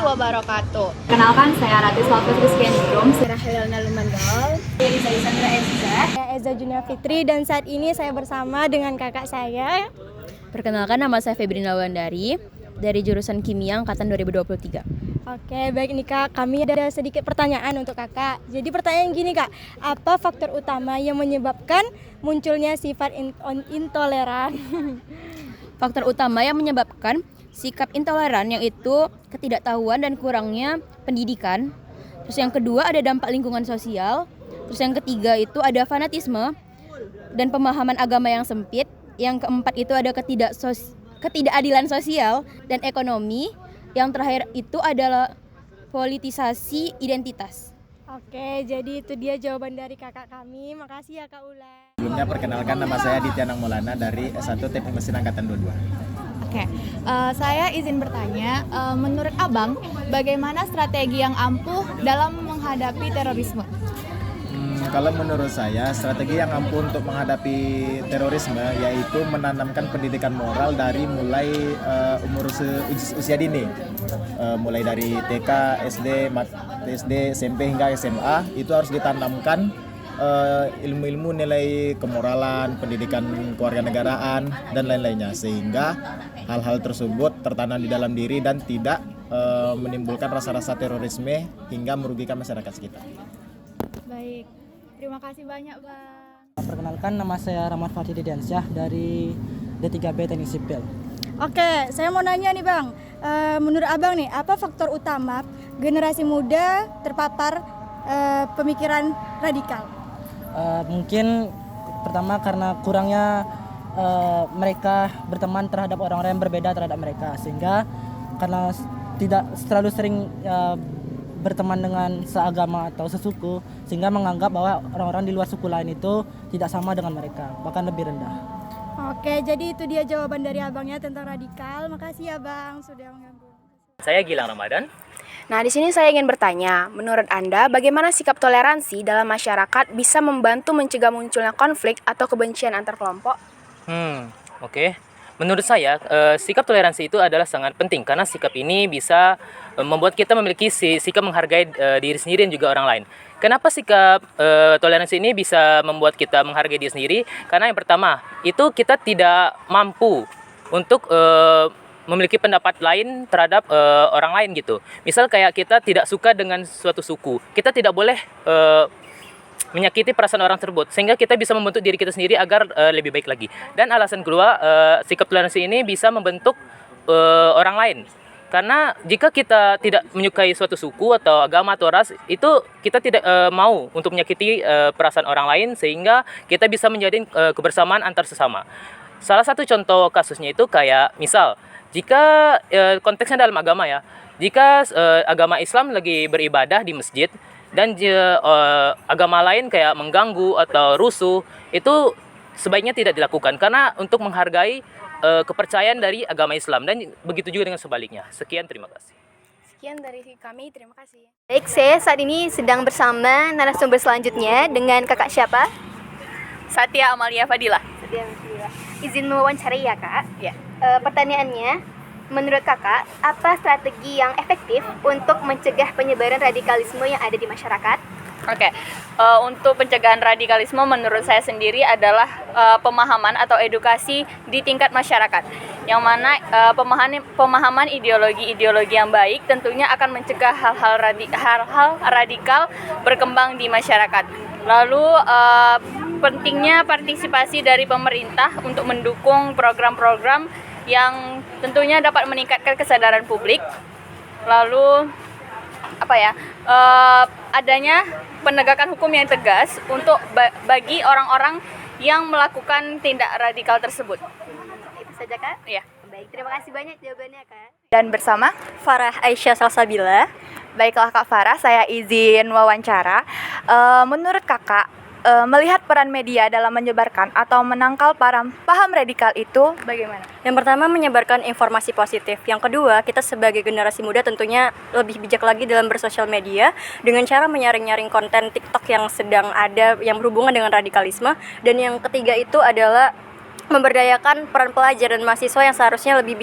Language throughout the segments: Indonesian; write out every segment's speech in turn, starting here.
wabarakatuh. Kenalkan, saya Ratu Salva Rizkianidrum. Saya Helena Lumandol. Saya Lisa Isandra Eza. Saya Eza Junia Fitri dan saat ini saya bersama dengan kakak saya. Perkenalkan, nama saya Febrina Wandari dari jurusan Kimia angkatan 2023. Oke, baik nih Kak, kami ada sedikit pertanyaan untuk Kakak. Jadi pertanyaan gini Kak, apa faktor utama yang menyebabkan munculnya sifat intoleran? Faktor utama yang menyebabkan sikap intoleran yaitu ketidaktahuan dan kurangnya pendidikan. Terus yang kedua ada dampak lingkungan sosial. Terus yang ketiga itu ada fanatisme dan pemahaman agama yang sempit. Yang keempat itu ada ketidakadilan sosial dan ekonomi. Yang terakhir itu adalah politisasi identitas. Oke, jadi itu dia jawaban dari kakak kami. Makasih ya Kak Ula. Sebelumnya perkenalkan, nama saya Ditya Nang Maulana dari S1 Teknik Mesin Angkatan 22. Oke, saya izin bertanya, menurut Abang, bagaimana strategi yang ampuh dalam menghadapi terorisme? Kalau menurut saya, strategi yang ampuh untuk menghadapi terorisme yaitu menanamkan pendidikan moral dari mulai umur usia dini. Mulai dari TK, SD, SMP hingga SMA, itu harus ditanamkan ilmu-ilmu nilai kemoralan, pendidikan kewarganegaraan, dan lain-lainnya. Sehingga hal-hal tersebut tertanam di dalam diri dan tidak menimbulkan rasa-rasa terorisme hingga merugikan masyarakat sekitar. Baik, terima kasih banyak Bang. Perkenalkan, nama saya Rahmat Fatih Diansyah dari D3B Teknik Sipil. Oke, saya mau nanya nih Bang, menurut Abang nih, apa faktor utama generasi muda terpapar pemikiran radikal? Mungkin pertama karena kurangnya mereka berteman terhadap orang-orang yang berbeda terhadap mereka, sehingga karena tidak terlalu sering berteman dengan seagama atau sesuku, sehingga menganggap bahwa orang-orang di luar suku lain itu tidak sama dengan mereka, bahkan lebih rendah. Oke, jadi itu dia jawaban dari abangnya tentang radikal. Makasih ya Bang sudah mengganggu. Saya Gilang Ramadan. Nah, di sini saya ingin bertanya, menurut Anda bagaimana sikap toleransi dalam masyarakat bisa membantu mencegah munculnya konflik atau kebencian antar kelompok? Oke. Menurut saya, sikap toleransi itu adalah sangat penting karena sikap ini bisa membuat kita memiliki sikap menghargai diri sendiri dan juga orang lain. Kenapa sikap toleransi ini bisa membuat kita menghargai diri sendiri? Karena yang pertama, itu kita tidak mampu untuk memiliki pendapat lain terhadap orang lain gitu. Misal kayak kita tidak suka dengan suatu suku, kita tidak boleh menyakiti perasaan orang tersebut, sehingga kita bisa membentuk diri kita sendiri agar lebih baik lagi. Dan alasan kedua, sikap toleransi ini bisa membentuk orang lain. Karena jika kita tidak menyukai suatu suku atau agama atau ras, itu kita tidak mau untuk menyakiti perasaan orang lain, sehingga kita bisa menjalin kebersamaan antar sesama. Salah satu contoh kasusnya itu kayak misal, jika konteksnya dalam agama ya, jika agama Islam lagi beribadah di masjid, dan agama lain kayak mengganggu atau rusuh, itu sebaiknya tidak dilakukan karena untuk menghargai kepercayaan dari agama Islam, dan begitu juga dengan sebaliknya. Sekian, terima kasih. Sekian dari kami, terima kasih. Baik, saya saat ini sedang bersama narasumber selanjutnya dengan kakak siapa? Satya Amalia Fadilah. Izin mewawancarai ya Kak? Ya. Pertanyaannya, menurut kakak, apa strategi yang efektif untuk mencegah penyebaran radikalisme yang ada di masyarakat? Oke, untuk pencegahan radikalisme menurut saya sendiri adalah pemahaman atau edukasi di tingkat masyarakat, yang mana pemahaman ideologi yang baik tentunya akan mencegah hal-hal radikal berkembang di masyarakat. Lalu pentingnya partisipasi dari pemerintah untuk mendukung program-program yang tentunya dapat meningkatkan kesadaran publik. Lalu adanya penegakan hukum yang tegas untuk bagi orang-orang yang melakukan tindak radikal tersebut. Itu saja Kak? Iya. Baik, terima kasih banyak jawabannya Kak. Dan bersama Farah Aisyah Salsabila. Baiklah Kak Farah, saya izin wawancara. Menurut Kakak, melihat peran media dalam menyebarkan atau menangkal paham radikal itu bagaimana? Yang pertama, menyebarkan informasi positif. Yang kedua, kita sebagai generasi muda tentunya lebih bijak lagi dalam bersosial media dengan cara menyaring-nyaring konten TikTok yang sedang ada yang berhubungan dengan radikalisme. Dan yang ketiga itu adalah memberdayakan peran pelajar dan mahasiswa yang seharusnya lebih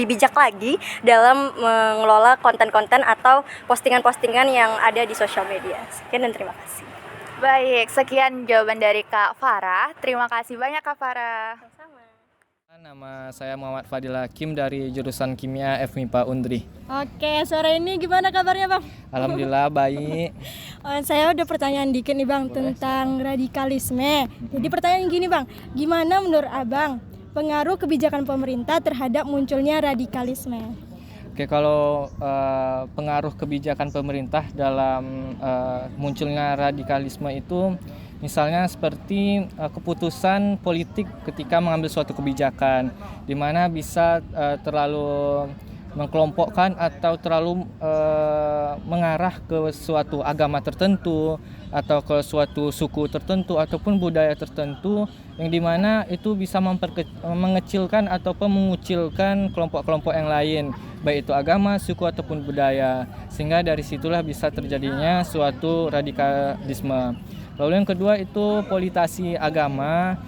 bijak lagi dalam mengelola konten-konten atau postingan-postingan yang ada di sosial media. Sekian dan terima kasih. Baik, sekian jawaban dari Kak Farah. Terima kasih banyak Kak Farah. Nama saya Muhammad Fadil Hakim dari jurusan Kimia FMIPA Undri. Oke, sore ini gimana kabarnya Bang? Alhamdulillah baik. Saya udah pertanyaan dikit nih Bang tentang radikalisme. Jadi pertanyaan gini Bang, gimana menurut Abang pengaruh kebijakan pemerintah terhadap munculnya radikalisme? Oke, kalau pengaruh kebijakan pemerintah dalam munculnya radikalisme itu misalnya seperti keputusan politik ketika mengambil suatu kebijakan, di mana bisa terlalu mengkelompokkan atau terlalu mengarah ke suatu agama tertentu atau ke suatu suku tertentu ataupun budaya tertentu, yang dimana itu bisa mengecilkan ataupun mengucilkan kelompok-kelompok yang lain, baik itu agama, suku ataupun budaya, sehingga dari situlah bisa terjadinya suatu radikalisme. Lalu yang kedua itu politisasi agama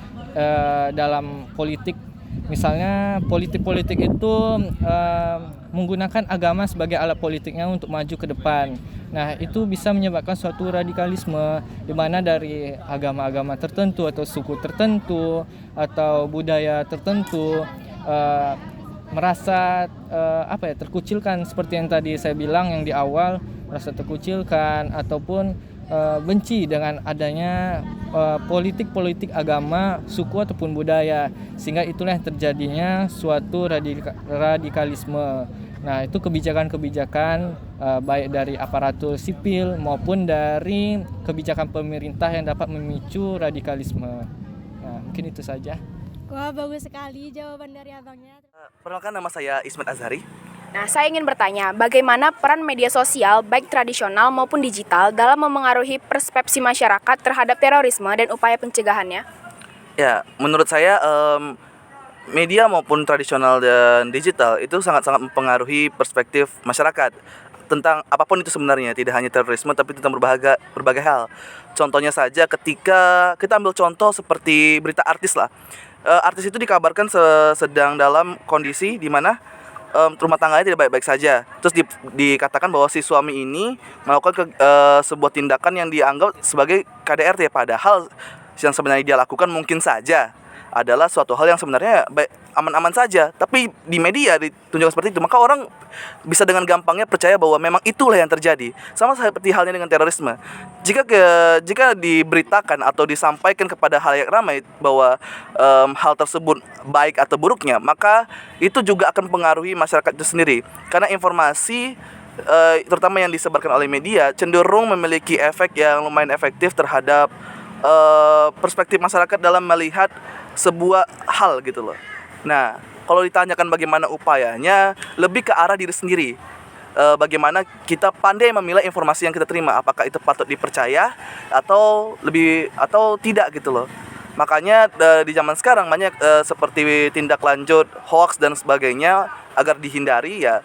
dalam politik. Misalnya politik itu menggunakan agama sebagai alat politiknya untuk maju ke depan. Nah, itu bisa menyebabkan suatu radikalisme di mana dari agama-agama tertentu atau suku tertentu atau budaya tertentu merasa terkucilkan, seperti yang tadi saya bilang yang di awal, merasa terkucilkan ataupun benci dengan adanya politik agama, suku ataupun budaya, sehingga itulah yang terjadinya suatu radikalisme. Nah, itu kebijakan-kebijakan baik dari aparatur sipil maupun dari kebijakan pemerintah yang dapat memicu radikalisme. Nah, mungkin itu saja. Wah, bagus sekali jawaban dari abangnya. Perkenalkan, nama saya Ismet Azhari. Nah, saya ingin bertanya, bagaimana peran media sosial, baik tradisional maupun digital, dalam memengaruhi persepsi masyarakat terhadap terorisme dan upaya pencegahannya? Ya, menurut saya media maupun tradisional dan digital itu sangat-sangat mempengaruhi perspektif masyarakat tentang apapun itu sebenarnya, tidak hanya terorisme tapi tentang berbagai hal. Contohnya saja ketika kita ambil contoh seperti berita artis lah. Artis itu dikabarkan sedang dalam kondisi di mana rumah tangganya tidak baik-baik saja. Terus dikatakan bahwa si suami ini melakukan sebuah tindakan yang dianggap sebagai KDRT, padahal yang sebenarnya dia lakukan mungkin saja adalah suatu hal yang sebenarnya aman-aman saja, tapi di media ditunjukkan seperti itu, maka orang bisa dengan gampangnya percaya bahwa memang itulah yang terjadi. Sama seperti halnya dengan terorisme. Jika diberitakan atau disampaikan kepada halayak ramai bahwa hal tersebut baik atau buruknya, maka itu juga akan mempengaruhi masyarakat itu sendiri. Karena informasi terutama yang disebarkan oleh media cenderung memiliki efek yang lumayan efektif terhadap perspektif masyarakat dalam melihat sebuah hal gitu loh. Nah, kalau ditanyakan bagaimana upayanya, lebih ke arah diri sendiri. Bagaimana kita pandai memilah informasi yang kita terima, apakah itu patut dipercaya atau tidak gitu loh. Makanya di zaman sekarang banyak seperti tindak lanjut hoax dan sebagainya, agar dihindari ya,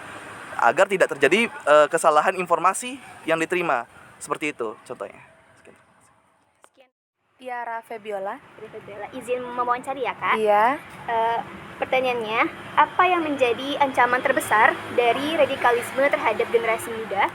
agar tidak terjadi kesalahan informasi yang diterima. Seperti itu contohnya. Tiara Febiola. Izin mewawancari ya Kak? Iya. Pertanyaannya, apa yang menjadi ancaman terbesar dari radikalisme terhadap generasi muda?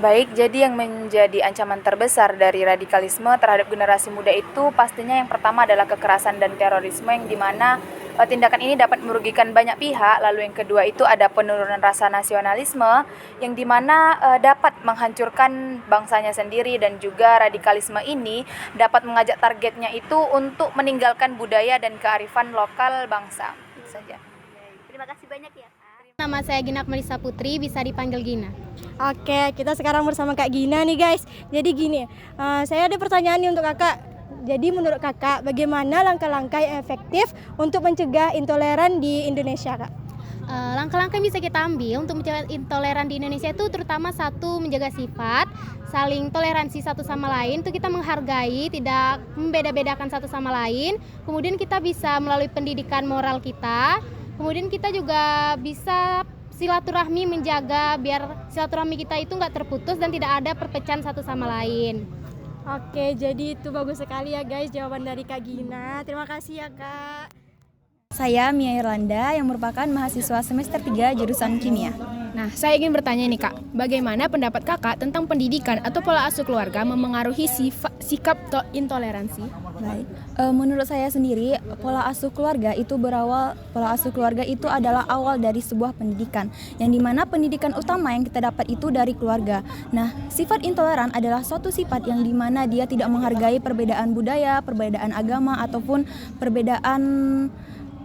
Baik, jadi yang menjadi ancaman terbesar dari radikalisme terhadap generasi muda itu pastinya yang pertama adalah kekerasan dan terorisme, yang dimana tindakan ini dapat merugikan banyak pihak. Lalu yang kedua itu ada penurunan rasa nasionalisme, yang dimana dapat menghancurkan bangsanya sendiri, dan juga radikalisme ini dapat mengajak targetnya itu untuk meninggalkan budaya dan kearifan lokal bangsa. Itu saja. Terima kasih banyak ya Kak. Nama saya Gina Melisa Putri, bisa dipanggil Gina. Oke, kita sekarang bersama Kak Gina nih guys. Jadi gini, saya ada pertanyaan nih untuk kakak. Jadi menurut kakak, bagaimana langkah-langkah yang efektif untuk mencegah intoleran di Indonesia, Kak? Langkah-langkah yang bisa kita ambil untuk mencegah intoleran di Indonesia itu terutama satu, menjaga sifat, saling toleransi satu sama lain, itu kita menghargai, tidak membeda-bedakan satu sama lain. Kemudian kita bisa melalui pendidikan moral kita, kemudian kita juga bisa silaturahmi, menjaga biar silaturahmi kita itu nggak terputus dan tidak ada perpecahan satu sama lain. Oke, jadi itu bagus sekali ya guys jawaban dari Kak Gina. Terima kasih ya Kak. Saya Mia Irlanda yang merupakan mahasiswa semester 3 jurusan kimia. Nah, saya ingin bertanya nih Kak, bagaimana pendapat Kakak tentang pendidikan atau pola asuh keluarga memengaruhi sikap intoleransi? Baik. Menurut saya sendiri, pola asuh keluarga itu adalah awal dari sebuah pendidikan, yang dimana pendidikan utama yang kita dapat itu dari keluarga. Nah, sifat intoleran adalah suatu sifat yang dimana dia tidak menghargai perbedaan budaya, perbedaan agama, ataupun perbedaan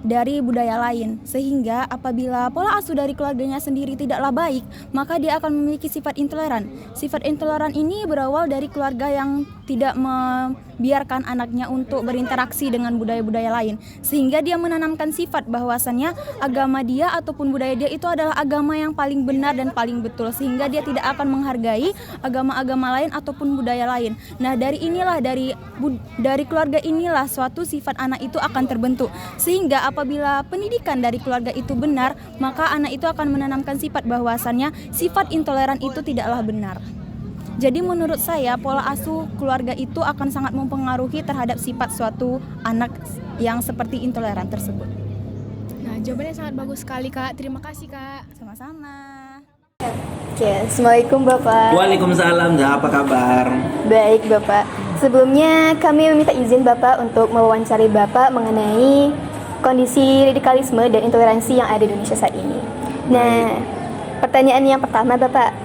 dari budaya lain, sehingga apabila pola asuh dari keluarganya sendiri tidaklah baik, maka dia akan memiliki sifat intoleran. Sifat intoleran ini berawal dari keluarga yang tidak membiarkan anaknya untuk berinteraksi dengan budaya-budaya lain, sehingga dia menanamkan sifat bahwasannya agama dia ataupun budaya dia itu adalah agama yang paling benar dan paling betul, sehingga dia tidak akan menghargai agama-agama lain ataupun budaya lain. Nah, dari keluarga inilah suatu sifat anak itu akan terbentuk, sehingga apabila pendidikan dari keluarga itu benar, maka anak itu akan menanamkan sifat bahwasannya sifat intoleran itu tidaklah benar. Jadi menurut saya pola asuh keluarga itu akan sangat mempengaruhi terhadap sifat suatu anak yang seperti intoleran tersebut. Nah, jawabannya sangat bagus sekali Kak. Terima kasih Kak. Sama-sama. Oke, Assalamualaikum Bapak. Waalaikumsalam, apa kabar? Baik Bapak. Sebelumnya kami meminta izin Bapak untuk mewawancari Bapak mengenai kondisi radikalisme dan intoleransi yang ada di Indonesia saat ini. Nah, pertanyaan yang pertama Bapak,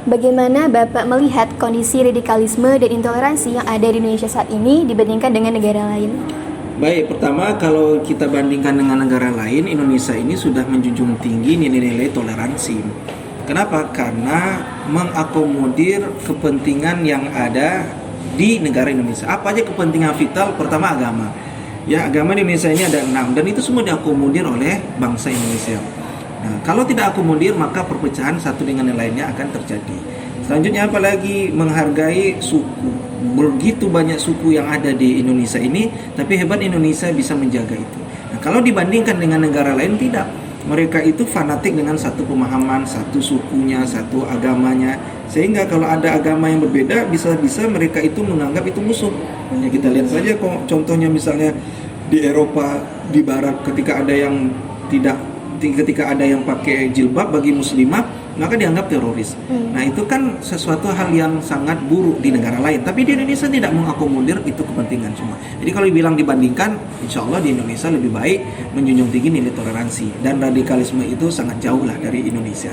bagaimana Bapak melihat kondisi radikalisme dan intoleransi yang ada di Indonesia saat ini dibandingkan dengan negara lain? Baik, pertama kalau kita bandingkan dengan negara lain, Indonesia ini sudah menjunjung tinggi nilai-nilai toleransi. Kenapa? Karena mengakomodir kepentingan yang ada di negara Indonesia. Apa aja kepentingan vital? Pertama agama. Ya, agama di Indonesia ini ada 6 dan itu semua diakomodir oleh bangsa Indonesia. Nah, kalau tidak akomodir maka perpecahan satu dengan yang lainnya akan terjadi. Selanjutnya apalagi menghargai suku. Begitu banyak suku yang ada di Indonesia ini, tapi hebat Indonesia bisa menjaga itu. Nah, kalau dibandingkan dengan negara lain tidak. Mereka itu fanatik dengan satu pemahaman, satu sukunya, satu agamanya. Sehingga kalau ada agama yang berbeda, bisa-bisa mereka itu menganggap itu musuh. Ya, kita lihat saja contohnya misalnya di Eropa, di Barat, ketika ada yang pakai jilbab bagi muslimah, maka dianggap teroris. Nah, itu kan sesuatu hal yang sangat buruk di negara lain. Tapi di Indonesia tidak mengakomodir itu kepentingan semua. Jadi kalau dibilang dibandingkan, insya Allah di Indonesia lebih baik menjunjung tinggi nilai toleransi. Dan radikalisme itu sangat jauh lah dari Indonesia.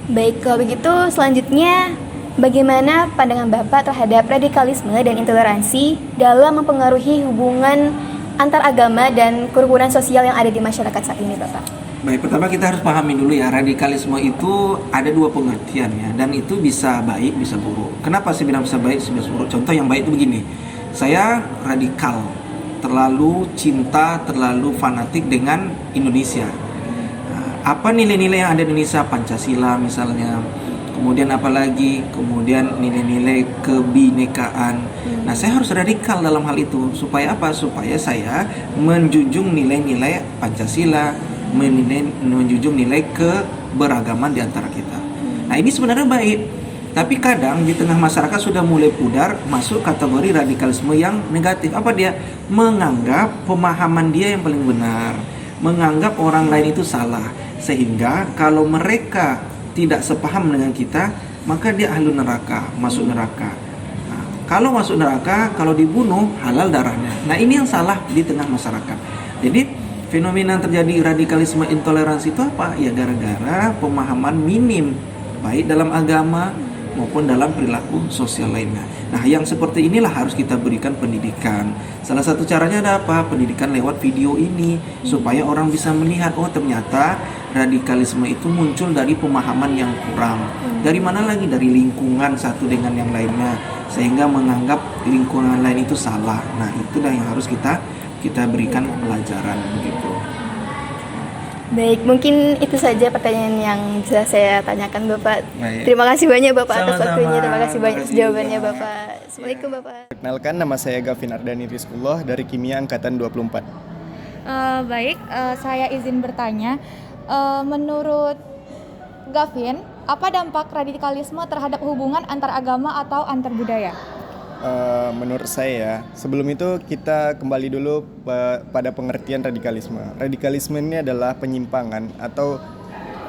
Baik, kalau begitu selanjutnya bagaimana pandangan Bapak terhadap radikalisme dan intoleransi dalam mempengaruhi hubungan antar agama dan kerukunan sosial yang ada di masyarakat saat ini, Bapak? Baik, pertama kita harus pahami dulu ya, radikalisme itu ada dua pengertian ya, dan itu bisa baik, bisa buruk. Kenapa saya bilang bisa baik, bisa buruk? Contoh yang baik itu begini, saya radikal, terlalu cinta, terlalu fanatik dengan Indonesia. Nah, apa nilai-nilai yang ada di Indonesia? Pancasila misalnya, kemudian apalagi, kemudian nilai-nilai kebinekaan. Nah, saya harus radikal dalam hal itu, supaya apa? Supaya saya menjunjung nilai-nilai Pancasila, menjunjung nilai keberagaman di antara kita. Nah, ini sebenarnya baik, tapi kadang di tengah masyarakat sudah mulai pudar masuk kategori radikalisme yang negatif. Apa dia? Menganggap pemahaman dia yang paling benar, menganggap orang lain itu salah, sehingga kalau mereka tidak sepaham dengan kita, maka dia ahli neraka, masuk neraka. Nah, kalau masuk neraka, kalau dibunuh, halal darahnya. Nah, ini yang salah di tengah masyarakat. Jadi fenomena terjadi radikalisme intoleransi itu apa? Ya gara-gara pemahaman minim baik dalam agama maupun dalam perilaku sosial lainnya. Nah, yang seperti inilah harus kita berikan pendidikan. Salah satu caranya ada apa? Pendidikan lewat video ini supaya orang bisa melihat, oh ternyata radikalisme itu muncul dari pemahaman yang kurang. Dari mana lagi? Dari lingkungan satu dengan yang lainnya, sehingga menganggap lingkungan lain itu salah. Nah, itulah yang harus kita berikan pelajaran begitu. Baik, mungkin itu saja pertanyaan yang bisa saya tanyakan Bapak. Baik. Terima kasih banyak Bapak atas Sama-sama. waktunya. Terima kasih banyak atas jawabannya Bapak. Assalamualaikum Bapak. Perkenalkan, nama saya Gavin Ardani Rizkullah dari Kimia Angkatan 24. Baik, saya izin bertanya. Menurut Gavin, Apa dampak radikalisme terhadap hubungan antar agama atau antar budaya? Menurut saya, sebelum itu kita kembali dulu pada pengertian radikalisme. Radikalisme ini adalah penyimpangan atau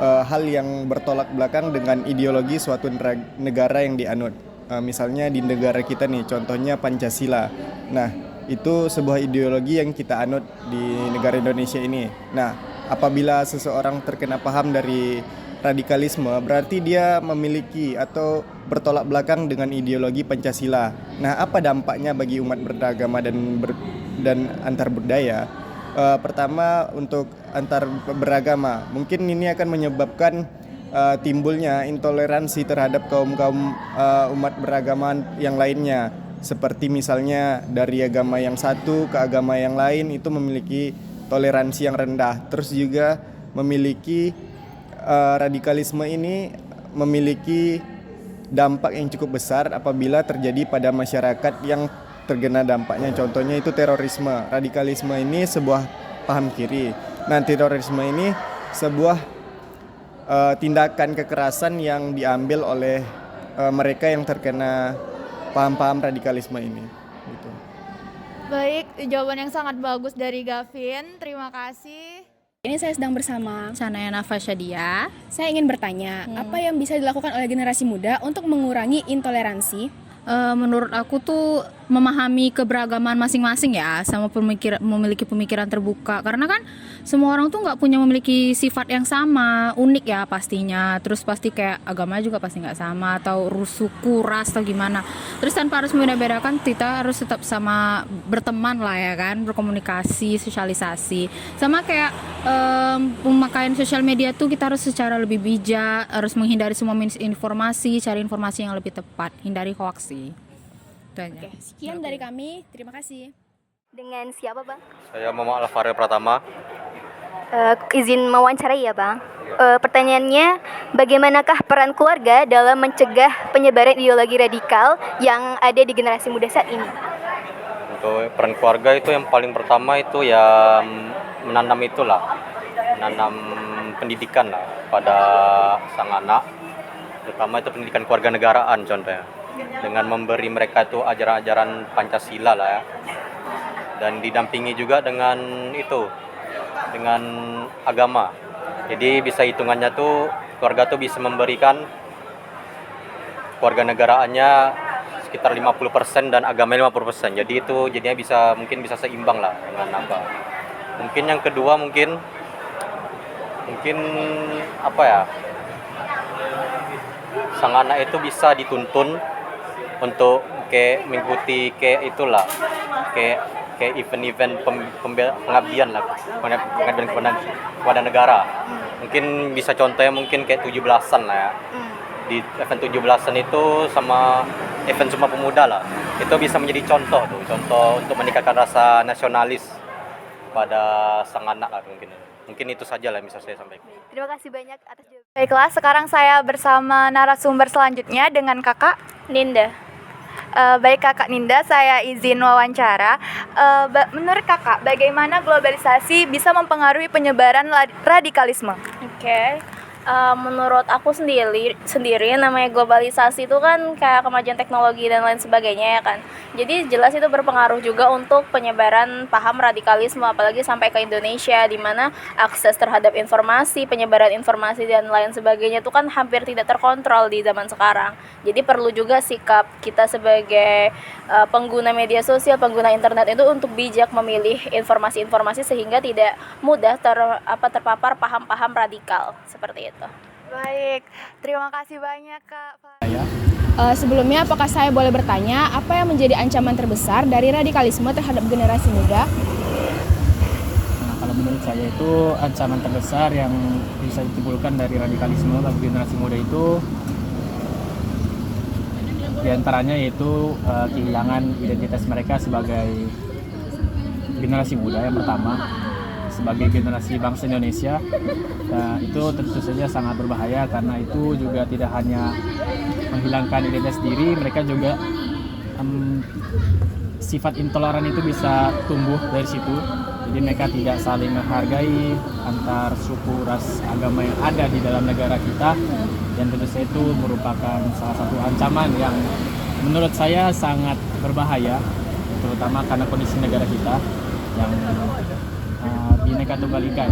hal yang bertolak belakang dengan ideologi suatu negara yang dianut. Misalnya di negara kita nih, contohnya Pancasila. Nah, itu sebuah ideologi yang kita anut di negara Indonesia ini. Nah, apabila seseorang terkena paham dari radikalisme, berarti dia memiliki atau bertolak belakang dengan ideologi Pancasila. Nah, apa dampaknya bagi umat beragama dan antar budaya? Pertama, untuk antar beragama, mungkin ini akan menyebabkan timbulnya intoleransi terhadap kaum umat beragama yang lainnya. Seperti misalnya dari agama yang satu ke agama yang lain itu memiliki toleransi yang rendah. Terus juga memiliki radikalisme ini memiliki dampak yang cukup besar apabila terjadi pada masyarakat yang terkena dampaknya. Contohnya itu terorisme. Radikalisme ini sebuah paham kiri. Nah, terorisme ini sebuah tindakan kekerasan yang diambil oleh mereka yang terkena paham-paham radikalisme ini. Gitu. Baik, jawaban yang sangat bagus dari Gavin. Terima kasih. Ini saya sedang bersama Sanaya Nafasyadia. Saya ingin bertanya, apa yang bisa dilakukan oleh generasi muda untuk mengurangi intoleransi? Menurut aku tuh memahami keberagaman masing-masing ya, sama memiliki pemikiran terbuka. Karena kan semua orang tuh nggak punya memiliki sifat yang sama, unik ya pastinya. Terus pasti kayak agama juga pasti nggak sama, atau suku, ras atau gimana. Terus tanpa harus membeda-bedakan, kita harus tetap sama berteman lah ya kan, berkomunikasi, sosialisasi. Sama kayak pemakaian sosial media tuh kita harus secara lebih bijak, harus menghindari semua misinformasi, cari informasi yang lebih tepat, hindari hoax sih. Oke, sekian dari kami. Terima kasih. Dengan siapa, Bang? Saya Muhammad Alfarel Pratama. Izin mewawancarai ya, Bang. Pertanyaannya, bagaimanakah peran keluarga dalam mencegah penyebaran ideologi radikal yang ada di generasi muda saat ini? Untuk peran keluarga itu yang paling pertama itu ya menanam pendidikan lah pada sang anak, terutama itu pendidikan kewarganegaraan contohnya, dengan memberi mereka itu ajaran-ajaran Pancasila lah ya, dan didampingi juga dengan agama. Jadi bisa hitungannya tuh keluarga tuh bisa memberikan kewarganegaraannya sekitar 50% dan agamanya 50%. Jadi itu jadinya mungkin bisa seimbang lah dengan apa. Mungkin yang kedua mungkin apa ya? Sang anak itu bisa dituntun untuk kayak mengikuti kayak event-event pengabdian lah, pengabdian kepada negara. Mungkin bisa contohnya mungkin kayak 17-an lah ya. Di event 17-an itu sama event Sumpah Pemuda lah. Itu bisa menjadi contoh untuk meningkatkan rasa nasionalis pada sang anak lah mungkin. Mungkin itu saja lah yang bisa saya sampaikan. Terima kasih banyak atas jawabannya. Baiklah, sekarang saya bersama narasumber selanjutnya dengan Kakak Ninda. Baik Kakak Ninda, saya izin wawancara. Menurut Kakak, bagaimana globalisasi bisa mempengaruhi penyebaran radikalisme? Oke. Menurut aku sendiri namanya globalisasi itu kan kayak kemajuan teknologi dan lain sebagainya ya kan. Jadi jelas itu berpengaruh juga untuk penyebaran paham radikalisme, apalagi sampai ke Indonesia, di mana akses terhadap informasi, penyebaran informasi dan lain sebagainya itu kan hampir tidak terkontrol di zaman sekarang. Jadi perlu juga sikap kita sebagai pengguna media sosial, pengguna internet itu untuk bijak memilih informasi-informasi sehingga tidak mudah terpapar paham-paham radikal seperti itu. Baik, terima kasih banyak Kak. Sebelumnya, apakah saya boleh bertanya apa yang menjadi ancaman terbesar dari radikalisme terhadap generasi muda? Nah, kalau menurut saya itu ancaman terbesar yang bisa ditimbulkan dari radikalisme bagi generasi muda itu diantaranya yaitu kehilangan identitas mereka sebagai generasi muda yang pertama, sebagai generasi bangsa Indonesia. Nah, itu tentu saja sangat berbahaya karena itu juga tidak hanya menghilangkan identitas diri, mereka juga sifat intoleran itu bisa tumbuh dari situ. Jadi mereka tidak saling menghargai antar suku, ras, agama yang ada di dalam negara kita. dan tentu saja itu merupakan salah satu ancaman yang menurut saya sangat berbahaya, terutama karena kondisi negara kita yang Bhinneka Tunggal Ika.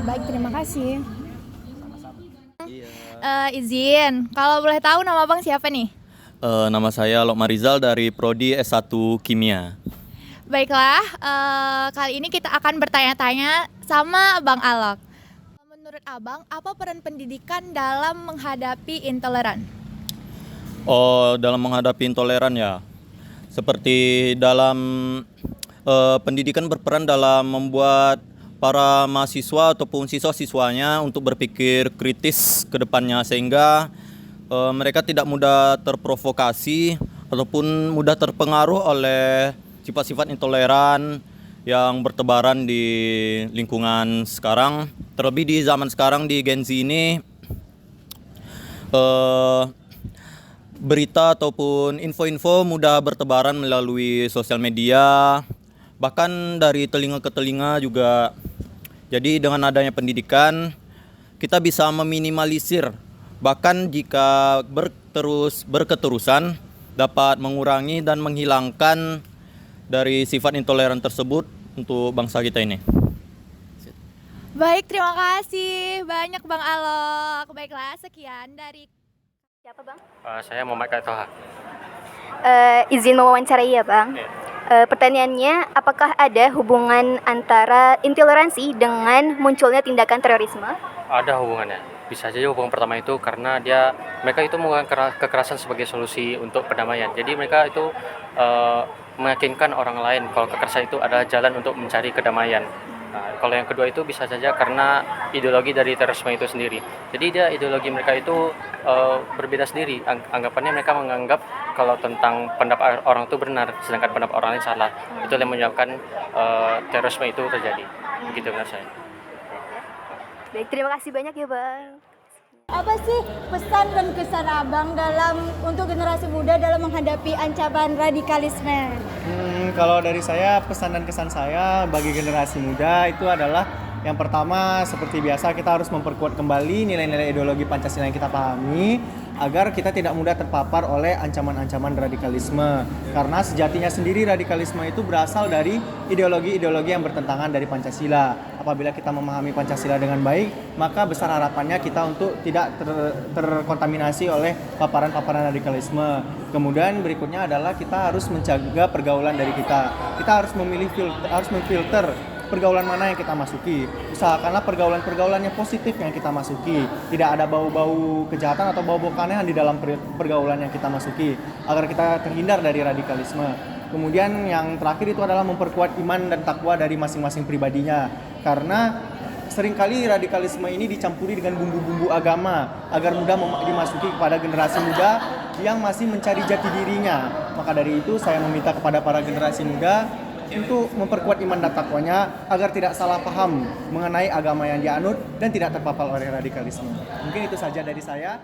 Baik, terima kasih. Izin, kalau boleh tahu nama Abang siapa nih? Nama saya Lokman Rizal dari Prodi S1 Kimia. Baiklah, kali ini kita akan bertanya-tanya sama Bang Alok. Menurut Abang, apa peran pendidikan dalam menghadapi intoleran? Dalam menghadapi intoleran ya, seperti dalam pendidikan berperan dalam membuat para mahasiswa ataupun siswa-siswanya untuk berpikir kritis ke depannya, sehingga mereka tidak mudah terprovokasi ataupun mudah terpengaruh oleh sifat-sifat intoleran yang bertebaran di lingkungan sekarang. Terlebih di zaman sekarang, di Gen Z ini, berita ataupun info-info mudah bertebaran melalui sosial media, bahkan dari telinga ke telinga juga. Jadi dengan adanya pendidikan, kita bisa meminimalisir, bahkan jika berketerusan, dapat mengurangi dan menghilangkan dari sifat intoleran tersebut untuk bangsa kita ini. Baik, terima kasih banyak Bang Alok. Baiklah, sekian dari siapa Bang? Saya Muhammad Toha. Izin mewawancarai ya Bang. Pertanyaannya, apakah ada hubungan antara intoleransi dengan munculnya tindakan terorisme? Ada hubungannya. Bisa saja hubungan pertama itu karena mereka itu menggunakan kekerasan sebagai solusi untuk perdamaian. Jadi mereka itu meyakinkan orang lain kalau kekerasan itu adalah jalan untuk mencari kedamaian. Nah, kalau yang kedua itu bisa saja karena ideologi dari terorisme itu sendiri. Jadi ideologi mereka itu berbeda sendiri. Anggapannya mereka menganggap kalau tentang pendapat orang itu benar, sedangkan pendapat orang lain salah. Itu yang menyebabkan terorisme itu terjadi. Begitu benar saya. Baik, terima kasih banyak ya Bang. Apa sih pesan dan kesan Abang untuk generasi muda dalam menghadapi ancaman radikalisme? Kalau dari saya, pesan dan kesan saya bagi generasi muda itu adalah yang pertama, seperti biasa kita harus memperkuat kembali nilai-nilai ideologi Pancasila yang kita pahami agar kita tidak mudah terpapar oleh ancaman-ancaman radikalisme. Karena sejatinya sendiri radikalisme itu berasal dari ideologi-ideologi yang bertentangan dari Pancasila. Apabila kita memahami Pancasila dengan baik, maka besar harapannya kita untuk tidak terkontaminasi oleh paparan-paparan radikalisme. Kemudian berikutnya adalah kita harus menjaga pergaulan dari kita. Kita harus memfilter pergaulan mana yang kita masuki. Usahakanlah pergaulan-pergaulan yang positif yang kita masuki. Tidak ada bau-bau kejahatan atau bau-bau keanehan di dalam pergaulan yang kita masuki, agar kita terhindar dari radikalisme. Kemudian yang terakhir itu adalah memperkuat iman dan takwa dari masing-masing pribadinya. Karena seringkali radikalisme ini dicampuri dengan bumbu-bumbu agama agar mudah dimasuki kepada generasi muda yang masih mencari jati dirinya. Maka dari itu saya meminta kepada para generasi muda untuk memperkuat iman dan takwanya agar tidak salah paham mengenai agama yang dianut dan tidak terpapar oleh radikalisme. Mungkin itu saja dari saya.